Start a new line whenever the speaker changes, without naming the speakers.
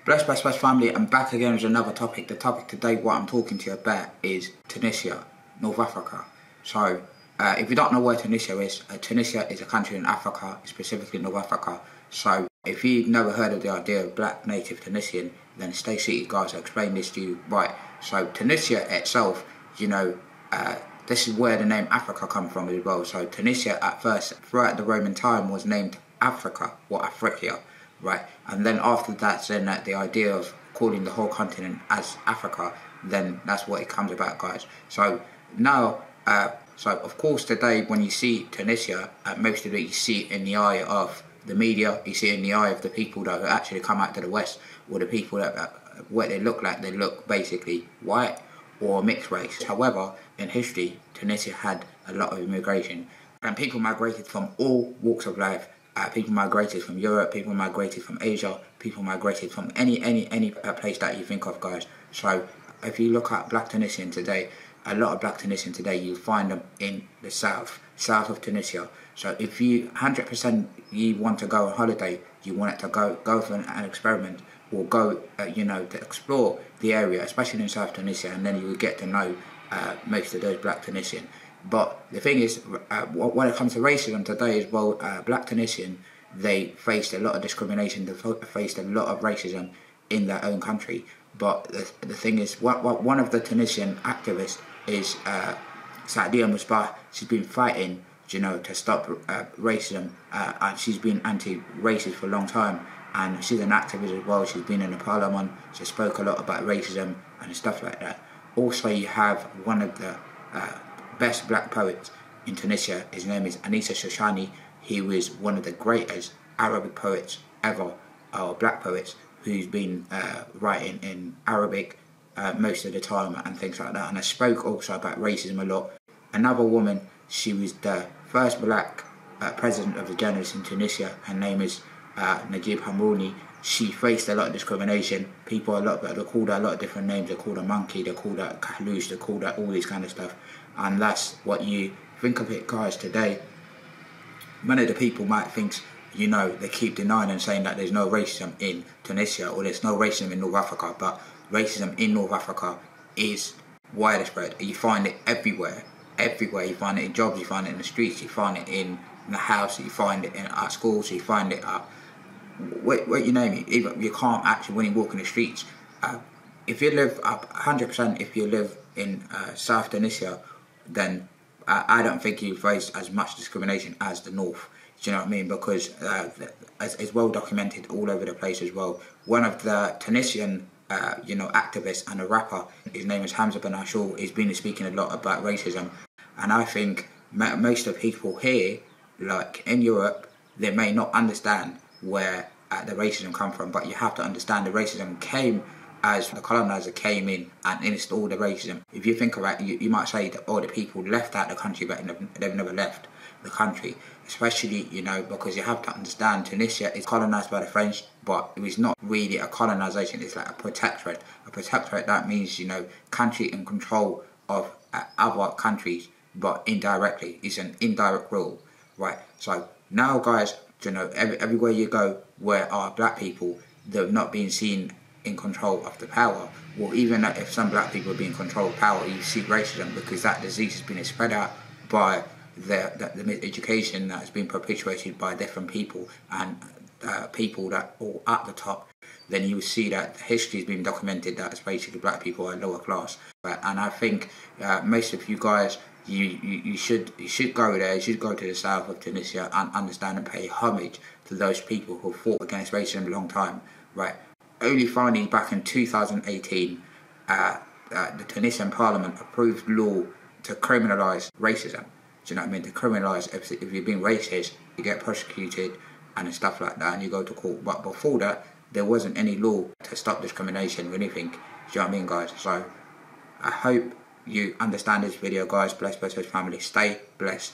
Bless family, I'm back again with another topic. The topic today, what I'm talking to you about is Tunisia, North Africa. So, if you don't know where Tunisia is a country in Africa, specifically North Africa. So, if you've never heard of the idea of black native Tunisian, then stay seated guys, I'll explain this to you. Right, so Tunisia itself, this is where the name Africa comes from as well. So Tunisia at first, throughout the Roman time, was named Africa, or Africa. Right, and then after that, then the idea of calling the whole continent as Africa, then that's what it comes about, guys. So now, so of course today when you see Tunisia, most of it you see it in the eye of the media, you see it in the eye of the people that actually come out to the West, or the people that what they look like, they look basically white or mixed race. However, in history, Tunisia had a lot of immigration, and people migrated from all walks of life. People migrated from Europe, people migrated from Asia, people migrated from any place that you think of, guys. So if you look at black Tunisian today, a lot of black Tunisian today, you find them in the south of Tunisia. So if you 100% you want to go on holiday, you want it to go for an experiment, or go to explore the area, especially in South Tunisia, and then you will get to know most of those black Tunisian. But the thing is, when it comes to racism today as well, black Tunisian, they faced a lot of discrimination, they faced a lot of racism in their own country. But the thing is, one of the Tunisian activists is Sadia Musbah. She's been fighting, to stop racism, and she's been anti-racist for a long time. And she's an activist as well. She's been in the parliament. She spoke a lot about racism and stuff like that. Also, you have one of the best black poets in Tunisia. His name is Anissa Shoshani. He was one of the greatest Arabic poets ever, or black poets, who's been writing in Arabic most of the time and things like that. And I spoke also about racism a lot. Another woman, she was the first black president of the journalists in Tunisia. Her name is Najib Hamrouni. She faced a lot of discrimination. They called her a lot of different names. They called her monkey, they called her kahloush, they called her all this kind of stuff. And that's what you think of it, guys, today. Many of the people might think, they keep denying and saying that there's no racism in Tunisia, or there's no racism in North Africa, but racism in North Africa is widespread. You find it everywhere. You find it in jobs, you find it in the streets, you find it in the house, you find it at schools, you find it at what you name it. Even you can't actually, when you walk in the streets, if you live up 100%, if you live in South Tunisia, then I don't think you face as much discrimination as the North. Do you know what I mean? Because it's well documented all over the place as well. One of the Tunisian activists and a rapper, his name is Hamza Ben Ashul, he's been speaking a lot about racism. And I think most of the people here, like in Europe, they may not understand where the racism come from, but you have to understand the racism came as the colonizer came in and installed the racism. If you think about it, you might say that the people left out the country, but they've never left the country. Especially, because you have to understand Tunisia is colonized by the French, but it was not really a colonization, it's like a protectorate. A protectorate, that means, country in control of other countries, but indirectly. It's an indirect rule, right? So now, guys, everywhere you go where are black people, they're not being seen in control of the power. Or even if some black people are being in control of power, you see racism, because that disease has been spread out by the education that has been perpetuated by different people and people that are at the top. Then you will see that history has been documented that it's basically black people are lower class. And I think most of you guys, you should go there. You should go to the south of Tunisia and understand and pay homage to those people who fought against racism a long time, right? Only finally back in 2018, the Tunisian Parliament approved law to criminalise racism. Do you know what I mean? To criminalise, if you're being racist, you get prosecuted and stuff like that, and you go to court. But before that, there wasn't any law to stop discrimination or anything. Do you know what I mean, guys? So I hope you understand this video, guys. Bless family. Stay blessed.